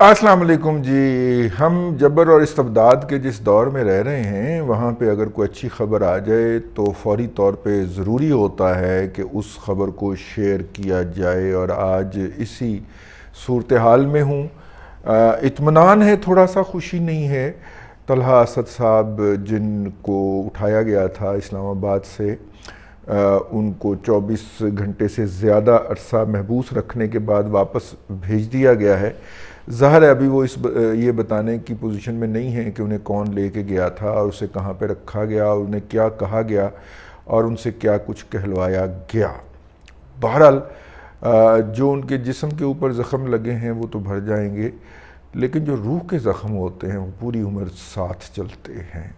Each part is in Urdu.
السلام علیکم جی. ہم جبر اور استبداد کے جس دور میں رہ رہے ہیں وہاں پہ اگر کوئی اچھی خبر آ جائے تو فوری طور پہ ضروری ہوتا ہے کہ اس خبر کو شیئر کیا جائے، اور آج اسی صورتحال میں ہوں. اطمینان ہے، تھوڑا سا خوشی نہیں ہے. طلحہ اسد صاحب جن کو اٹھایا گیا تھا اسلام آباد سے، ان کو 24 گھنٹے سے زیادہ عرصہ محبوس رکھنے کے بعد واپس بھیج دیا گیا ہے. ظاہر ہے ابھی وہ یہ بتانے کی پوزیشن میں نہیں ہیں کہ انہیں کون لے کے گیا تھا اور اسے کہاں پہ رکھا گیا اور انہیں کیا کہا گیا اور ان سے کیا کچھ کہلوایا گیا. بہرحال جو ان کے جسم کے اوپر زخم لگے ہیں وہ تو بھر جائیں گے، لیکن جو روح کے زخم ہوتے ہیں وہ پوری عمر ساتھ چلتے ہیں.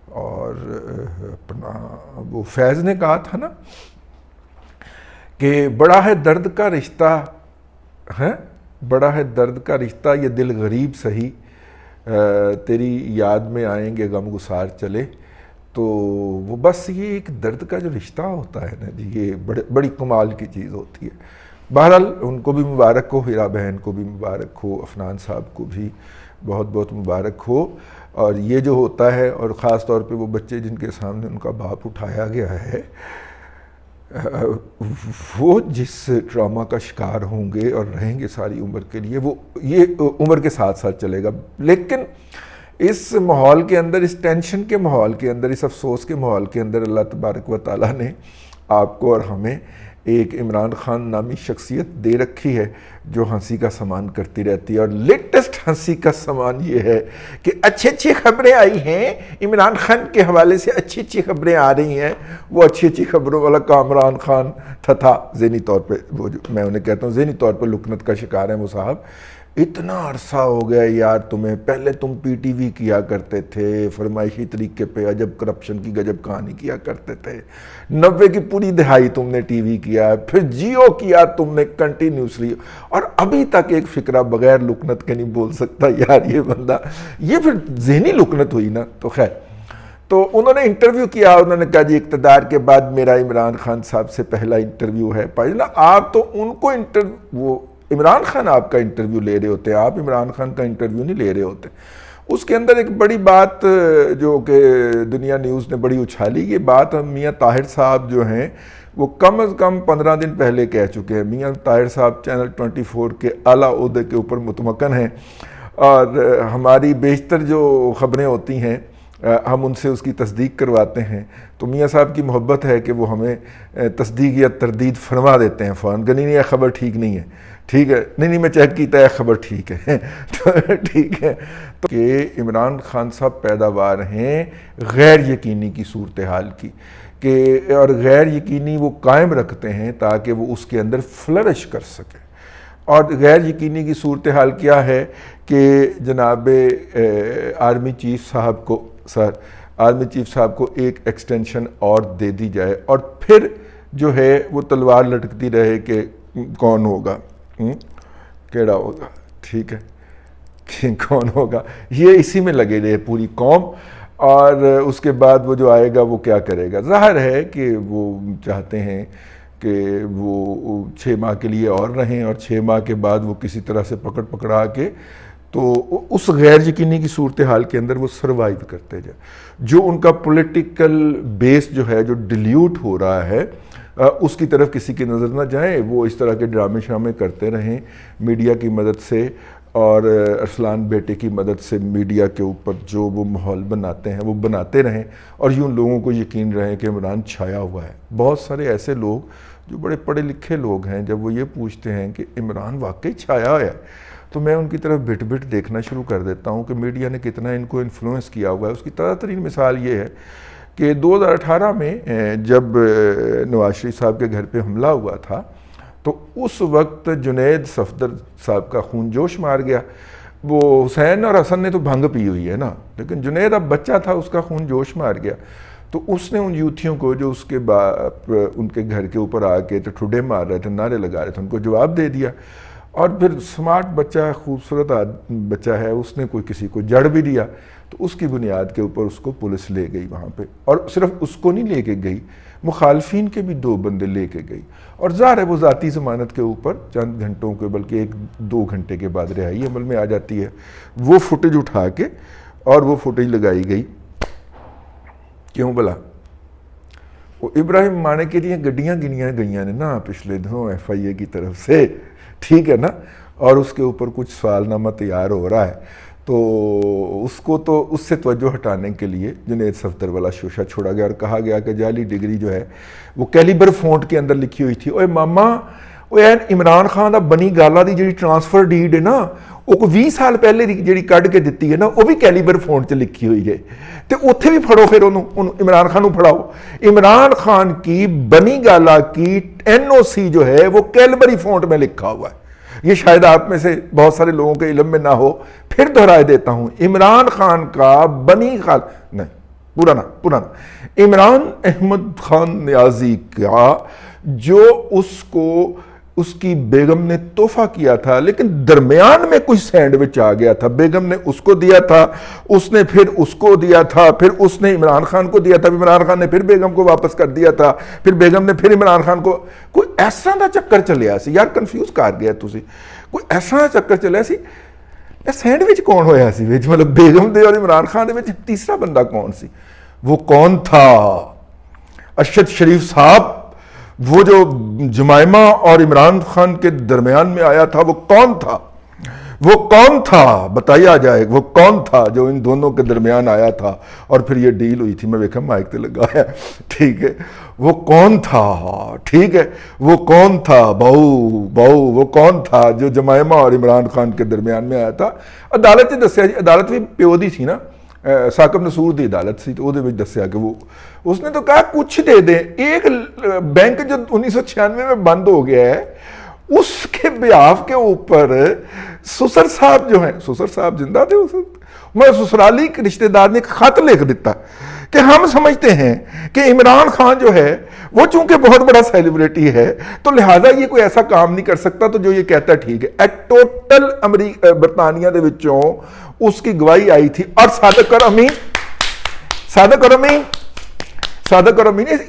اور اپنا وہ فیض نے کہا تھا نا کہ بڑا ہے درد کا رشتہ ہے، بڑا ہے درد کا رشتہ یہ دل غریب سہی، تیری یاد میں آئیں گے غم گسار چلے. تو وہ بس یہ ایک درد کا جو رشتہ ہوتا ہے نا جی، یہ بڑی کمال کی چیز ہوتی ہے. بہرحال ان کو بھی مبارک ہو، ہیرا بہن کو بھی مبارک ہو، عفنان صاحب کو بھی بہت بہت مبارک ہو. اور یہ جو ہوتا ہے، اور خاص طور پہ وہ بچے جن کے سامنے ان کا باپ اٹھایا گیا ہے، وہ جس ڈرامہ کا شکار ہوں گے اور رہیں گے ساری عمر کے لیے، وہ یہ عمر کے ساتھ ساتھ چلے گا. لیکن اس ماحول کے اندر، اس ٹینشن کے ماحول کے اندر، اس افسوس کے ماحول کے اندر اللہ تبارک و تعالیٰ نے آپ کو اور ہمیں ایک عمران خان نامی شخصیت دے رکھی ہے جو ہنسی کا سامان کرتی رہتی ہے. اور لیٹسٹ ہنسی کا سامان یہ ہے کہ اچھی خبریں آئی ہیں عمران خان کے حوالے سے، اچھی خبریں آ رہی ہیں. وہ اچھی خبروں والا کامران خان تھا ذہنی طور پہ، وہ جو میں انہیں کہتا ہوں ذہنی طور پہ لکنت کا شکار ہیں وہ صاحب. اتنا عرصہ ہو گیا یار تمہیں، پہلے تم پی ٹی وی کیا کرتے تھے، فرمائشی طریقے پہ عجب کرپشن کی گجب کہانی کیا کرتے تھے، 90 کی پوری دہائی تم نے ٹی وی کیا، پھر جیو کیا تم نے کنٹینیوسلی، اور ابھی تک ایک فکرہ بغیر لکنت کے نہیں بول سکتا یار یہ بندہ. یہ پھر ذہنی لکنت ہوئی نا. تو خیر، تو انہوں نے انٹرویو کیا، انہوں نے کہا جی اقتدار کے بعد میرا عمران خان صاحب سے پہلا انٹرویو ہے. پہلا آپ تو ان کو وہ عمران خان آپ کا انٹرویو لے رہے ہوتے ہیں، آپ عمران خان کا انٹرویو نہیں لے رہے ہوتے. اس کے اندر ایک بڑی بات جو کہ دنیا نیوز نے بڑی اچھالی، یہ بات میاں طاہر صاحب جو ہیں وہ کم از کم 15 دن پہلے کہہ چکے ہیں. میاں طاہر صاحب چینل 24 کے اعلیٰ عہدے کے اوپر متمکن ہیں، اور ہماری بیشتر جو خبریں ہوتی ہیں ہم ان سے اس کی تصدیق کرواتے ہیں. تو میاں صاحب کی محبت ہے کہ وہ ہمیں تصدیق یا تردید فرما دیتے ہیں فوراً کہ نہیں یہ خبر ٹھیک نہیں ہے، ٹھیک ہے، نہیں میں چیک کیتا ہے خبر ٹھیک ہے. ٹھیک ہے. تو کہ عمران خان صاحب پیداوار ہیں غیر یقینی کی صورتحال کی، کہ اور غیر یقینی وہ قائم رکھتے ہیں تاکہ وہ اس کے اندر فلرش کر سکے. اور غیر یقینی کی صورتحال کیا ہے کہ جناب آرمی چیف صاحب کو آرمی چیف صاحب کو ایک ایکسٹینشن اور دے دی جائے، اور پھر جو ہے وہ تلوار لٹکتی رہے کہ کون ہوگا، کیڑا ہوگا، ٹھیک ہے، کہ کون ہوگا. یہ اسی میں لگے رہے پوری قوم، اور اس کے بعد وہ جو آئے گا وہ کیا کرے گا. ظاہر ہے کہ وہ چاہتے ہیں کہ وہ 6 ماہ کے لیے اور رہیں، اور 6 ماہ کے بعد وہ کسی طرح سے پکڑا کے تو اس غیر یقینی کی صورتحال کے اندر وہ سروائیو کرتے جائیں. جو ان کا پولیٹیکل بیس جو ہے جو ڈیلیوٹ ہو رہا ہے اس کی طرف کسی کی نظر نہ جائیں. وہ اس طرح کے ڈرامے شامے کرتے رہیں میڈیا کی مدد سے، اور ارسلان بیٹے کی مدد سے میڈیا کے اوپر جو وہ ماحول بناتے ہیں وہ بناتے رہیں، اور یوں لوگوں کو یقین رہے کہ عمران چھایا ہوا ہے. بہت سارے ایسے لوگ جو بڑے پڑھے لکھے لوگ ہیں، جب وہ یہ پوچھتے ہیں کہ عمران واقعی چھایا ہوا ہے، تو میں ان کی طرف بٹ دیکھنا شروع کر دیتا ہوں کہ میڈیا نے کتنا ان کو انفلوئنس کیا ہوا ہے. اس کی تازہ ترین مثال یہ ہے کہ 2018 میں جب نواز شریف صاحب کے گھر پہ حملہ ہوا تھا تو اس وقت جنید صفدر صاحب کا خون جوش مار گیا. وہ حسین اور حسن نے تو بھنگ پی ہوئی ہے نا، لیکن جنید اب بچہ تھا، اس کا خون جوش مار گیا. تو اس نے ان یوتھیوں کو جو اس کے باپ ان کے گھر کے اوپر آ کے ٹھڈے مار رہے تھے، نعرے لگا رہے تھے، ان کو جواب دے دیا. اور پھر سمارٹ بچہ ہے، خوبصورت بچہ ہے، اس نے کوئی کسی کو جڑ بھی دیا تو اس کی بنیاد کے اوپر اس کو پولیس لے گئی وہاں پہ، اور صرف اس کو نہیں لے کے گئی، مخالفین کے بھی 2 بندے لے کے گئی، اور ظاہر ہے وہ ذاتی ضمانت کے اوپر چند گھنٹوں کے بلکہ 1-2 گھنٹے کے بعد رہائی عمل میں آ جاتی ہے۔ وہ فوٹیج اٹھا کے اور وہ فوٹیج لگائی گئی، کیوں بلا وہ ابراہیم مانے کے لیے گڈیاں گنیاں گئیاں نے نا پچھلے دنوں FIA کی طرف سے، ٹھیک ہے نا، اور اس کے اوپر کچھ سوال نامہ تیار ہو رہا ہے، تو اس کو تو اس سے توجہ ہٹانے کے لیے جنید صفدر والا شوشہ چھوڑا گیا اور کہا گیا کہ جعلی ڈگری جو ہے وہ کیلیبر فونٹ کے اندر لکھی ہوئی تھی۔ اوے ماما عمران خان دا بنی گالا دی جڑی ٹرانسفر ڈیڈ ہے نا، وہ کو 20 سال پہلے جڑی کڈ کے دتی ہے نا، وہ بھی کیلیبر فونٹ سے لکھی ہوئی ہے، تے اوتھے بھی پھڑو، پھر عمران خان پھڑاؤ۔ عمران خان کی بنی گالا کی NOC جو ہے وہ کیلیبری فونٹ میں لکھا ہوا ہے، یہ شاید آپ میں سے بہت سارے لوگوں کے علم میں نہ ہو، پھر دہرائے دیتا ہوں، عمران خان کا بنی خال نہیں پرانا عمران احمد خان نیازی کا جو اس کو اس کی بیگم نے تحفہ کیا تھا، لیکن درمیان میں کچھ سینڈوچ آ گیا تھا، بیگم نے اس کو دیا تھا، اس نے پھر اس کو دیا تھا، پھر اس نے عمران خان کو دیا تھا، عمران خان نے پھر بیگم کو واپس کر دیا تھا، پھر بیگم نے پھر عمران خان کو، کوئی ایسا دا چکر چلیا سی یار، کنفیوز کر گیا تسی، کوئی ایسا دا چکر چلیا سی، سینڈوچ کون ہویا سی وچ، مطلب بیگم دے اور عمران خان دے وچ تیسرا بندہ کون سی؟ وہ کون تھا؟ ارشد شریف صاحب، وہ جو جمائمہ اور عمران خان کے درمیان میں آیا تھا، وہ کون تھا؟ وہ کون تھا بتایا جائے، وہ کون تھا جو ان دونوں کے درمیان آیا تھا اور پھر یہ ڈیل ہوئی تھی؟ میں دیکھا مائک تے لگا ہے، ٹھیک ہے، وہ کون تھا؟ ٹھیک ہے، وہ کون تھا؟ باؤ وہ کون تھا جو جمائمہ اور عمران خان کے درمیان میں آیا تھا؟ عدالت نے دسیا جی، عدالت بھی پیو دی تھی نا، ثاقب نصور دی عدالت سی، تو وہ دسیا کہ وہ اس نے تو کہا کچھ دے دیں، ایک بینک جو 1996 میں بند ہو گیا ہے اس کے بیاف کے اوپر سسر صاحب جو ہیں، سسر صاحب زندہ تھے، میں سسرالی کے رشتہ دار نے ایک خط لکھ دیتا کہ ہم سمجھتے ہیں کہ عمران خان جو ہے وہ چونکہ بہت بڑا سیلیبریٹی ہے تو لہٰذا یہ کوئی ایسا کام نہیں کر سکتا، تو جو یہ کہتا ہے ٹھیک ہے۔ ٹوٹل برطانیہ دے وچوں اس کی گواہی آئی تھی، اور صادق اور امین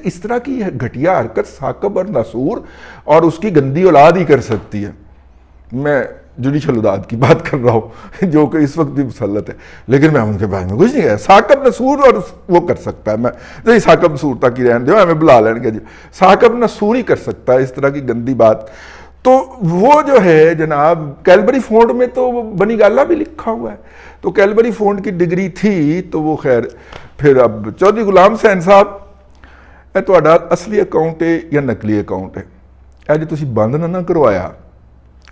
اس طرح کی گھٹیا حرکت ثاقب اور نصور اور اس کی گندی اولاد ہی کر سکتی ہے۔ میں جوڈیشل اولاد کی بات کر رہا ہوں جو کہ اس وقت بھی مسلط ہے، لیکن میں ان کے بارے میں کچھ نہیں کہا۔ ثاقب نصور اور وہ کر سکتا ہے، میں ثاقب نصور تک ہی رہنے دو، ہمیں بلا لیں گے جی، ثاقب نصور ہی کر سکتا ہے اس طرح کی گندی بات۔ تو وہ جو ہے جناب کیلبری فونٹ میں تو بنی گالا بھی لکھا ہوا ہے، تو کیلبری فونٹ کی ڈگری تھی تو وہ خیر پھر اب چودھری غلام حسین صاحب تہاڈا اصلی اکاؤنٹ ہے یا نقلی اکاؤنٹ ہے، اے جی تسی بند نہ کروایا،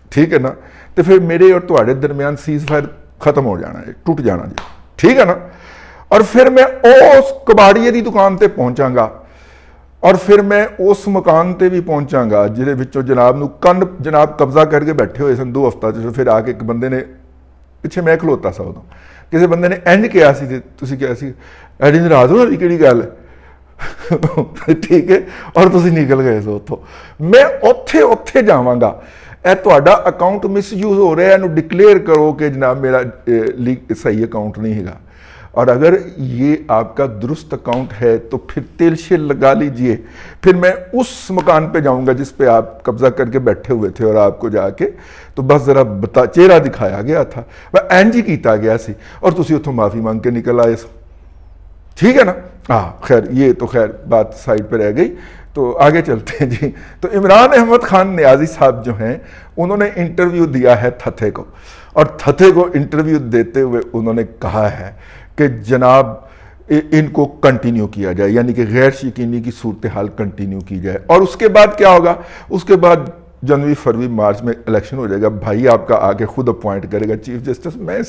ٹھیک ہے نا، تو پھر میرے اور تہاڈے درمیان سیز فائر ختم ہو جانا ہے، ٹوٹ جانا جی، ٹھیک ہے نا، اور پھر میں اس کباڑیے دی دکان تے پہنچاں گا، اور پھر میں اس مکان تے بھی پہنچاں گا جہدے وچوں جناب نو جناب قبضہ کر کے بیٹھے ہوئے سن 2 ہفتہ، پھر آ کے ایک بندے نے پیچھے میں کھلوتا سا ادوں، کسی بندے نے انج کیا سی تسی کیا سی ایڈی ناراض ہو کیڑی گل ہے ٹھیک ہے، اور تسی نکل گئے سو اتوں، میں اوتھے جاواں گا، اے تہاڈا اکاؤنٹ مس یوز ہو رہا ہے، اینو ڈکلیئر کرو کہ جناب میرا صحیح اکاؤنٹ نہیں ہے گا، اور اگر یہ آپ کا درست اکاؤنٹ ہے تو پھر تیل شیل لگا لیجئے، پھر میں اس مکان پہ جاؤں گا جس پہ آپ قبضہ کر کے بیٹھے ہوئے تھے، اور آپ کو جا کے تو بس ذرا چہرہ دکھایا گیا تھا، اینج ہی کیتا گیا سی، اور تسی اتوں معافی مانگ کے نکل آئے سو، ٹھیک ہے نا۔ خیر یہ تو خیر بات سائڈ پہ رہ گئی، تو آگے چلتے ہیں جی۔ تو عمران احمد خان نیازی صاحب جو ہیں انہوں نے انٹرویو دیا ہے تھتھے کو، اور تھتھے کو انٹرویو دیتے ہوئے انہوں نے کہا ہے کہ جناب ان کو کنٹینیو کیا جائے، یعنی کہ غیر یقینی کی صورتحال کنٹینیو کی جائے، اور اس کے بعد کیا ہوگا؟ اس کے بعد جنوری فروری مارچ میں الیکشن ہو جائے گا، بھائی آپ کا آگے خود اپوائنٹ کرے گا چیف جسٹس، میں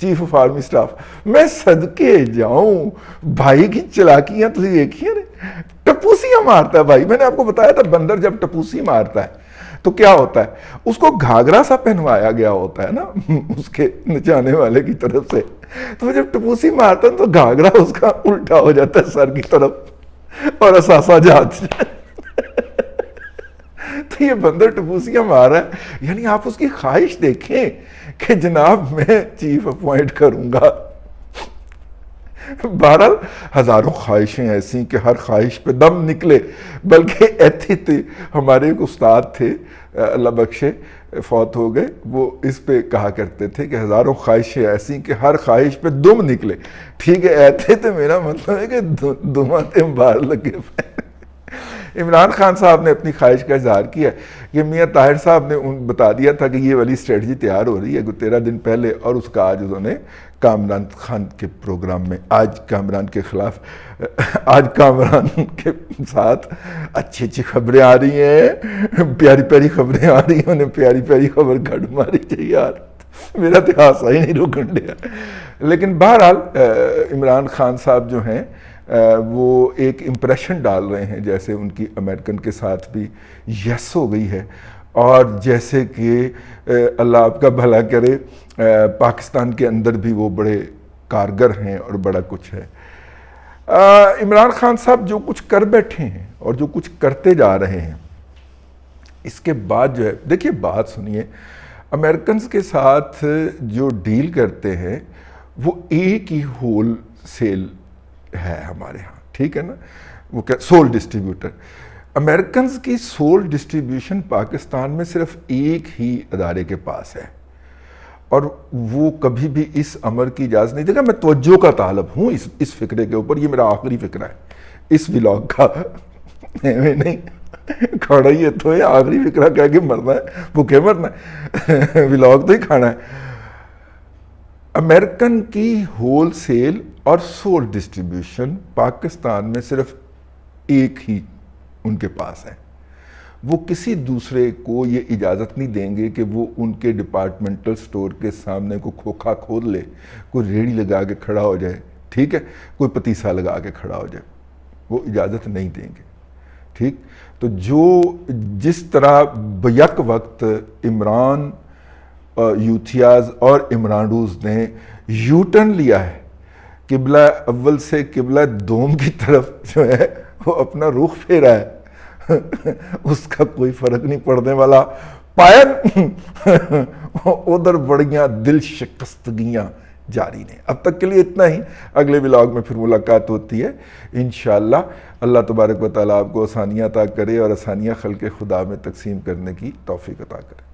چیف آف آرمی سٹاف، میں صدقے جاؤں بھائی کی چلاکیاں تسی دیکھیے نے، ٹپوسیاں مارتا ہے بھائی، میں نے آپ کو بتایا تھا بندر جب ٹپوسی مارتا ہے تو کیا ہوتا ہے، اس کو گھاگرا سا پہنوایا گیا ہوتا ہے نا اس کے نچانے والے کی طرف سے، تو جب ٹپوسی مارتا ہے تو گھاگرا اس کا الٹا ہو جاتا ہے سر کی طرف اور اثاثہ جات تو یہ بندر ٹپوسیاں مار رہا ہے. یعنی آپ اس کی خواہش دیکھیں کہ جناب میں چیف اپوائنٹ کروں گا. بہرحال ہزاروں خواہشیں ایسی کہ ہر خواہش پہ دم نکلے. بلکہ ایتھی تھی ہمارے ایک استاد تھے, اللہ بخشے, فوت ہو گئے, وہ اس پہ کہا کرتے تھے کہ ہزاروں خواہشیں ایسی کہ ہر خواہش پہ دم نکلے. ٹھیک ہے, ایتھے تو میرا مطلب ہے کہ دماں تے باہر لگے پہ. عمران خان صاحب نے اپنی خواہش کا اظہار کیا کہ میاں طاہر صاحب نے بتا دیا تھا کہ یہ والی اسٹریٹجی تیار ہو رہی ہے 13 دن پہلے, اور اس کا آج انہوں نے کامران خان کے پروگرام میں, آج کامران کے خلاف, آج کامران کے ساتھ اچھی اچھی خبریں آ رہی ہیں, پیاری پیاری خبریں آ رہی ہیں, انہیں پیاری پیاری خبر گھڑ ماری چاہیے یار, میرا تو حادثہ ہی نہیں رکن دیا. لیکن بہرحال عمران خان صاحب جو ہیں وہ ایک امپریشن ڈال رہے ہیں, جیسے ان کی امریکن کے ساتھ بھی یس ہو گئی ہے, اور جیسے کہ اللہ آپ کا بھلا کرے پاکستان کے اندر بھی وہ بڑے کارگر ہیں اور بڑا کچھ ہے. عمران خان صاحب جو کچھ کر بیٹھے ہیں اور جو کچھ کرتے جا رہے ہیں, اس کے بعد جو ہے, دیکھیے بات سنیے, امریکنز کے ساتھ جو ڈیل کرتے ہیں وہ ایک ہی ہول سیل ہے ہمارے ہاں, ٹھیک ہے نا, وہ سول ڈسٹریبیوٹر. امریکنز کی سول ڈسٹریبیوشن پاکستان میں صرف ایک ہی ادارے کے پاس ہے, اور وہ کبھی بھی اس امر کی اجازت نہیں دے گا. میں توجہ کا طالب ہوں اس فکرے کے اوپر, یہ میرا آخری فکرہ ہے اس ولاگ کا. میں نہیں کھانا ہی ہے تو ہے, آخری فکرہ کہہ کے مرنا ہے, وہ کیا مرنا ہے, ولاگ تو ہی کھانا ہے. امریکن کی ہول سیل اور سول ڈسٹریبیوشن پاکستان میں صرف ایک ہی ان کے پاس ہے. وہ کسی دوسرے کو یہ اجازت نہیں دیں گے کہ وہ ان کے ڈپارٹمنٹل سٹور کے سامنے کوئی کھوکھا کھول لے, کوئی ریڑھی لگا کے کھڑا ہو جائے, ٹھیک ہے, کوئی پتیسا لگا کے کھڑا ہو جائے, وہ اجازت نہیں دیں گے. ٹھیک, تو جس طرح بیک وقت عمران یوتھیاز اور عمرانوز نے یو ٹرن لیا ہے, قبلہ اول سے قبلہ دوم کی طرف جو ہے وہ اپنا رخ پھیرا ہے, اس کا کوئی فرق نہیں پڑنے والا. پائن ادھر بڑیاں دل شکستگیاں جاری نے. اب تک کے لیے اتنا ہی, اگلے ولاگ میں پھر ملاقات ہوتی ہے انشاءاللہ. اللہ تبارک و تعالیٰ آپ کو آسانیاں عطا کرے اور آسانیاں خلق خدا میں تقسیم کرنے کی توفیق عطا کرے.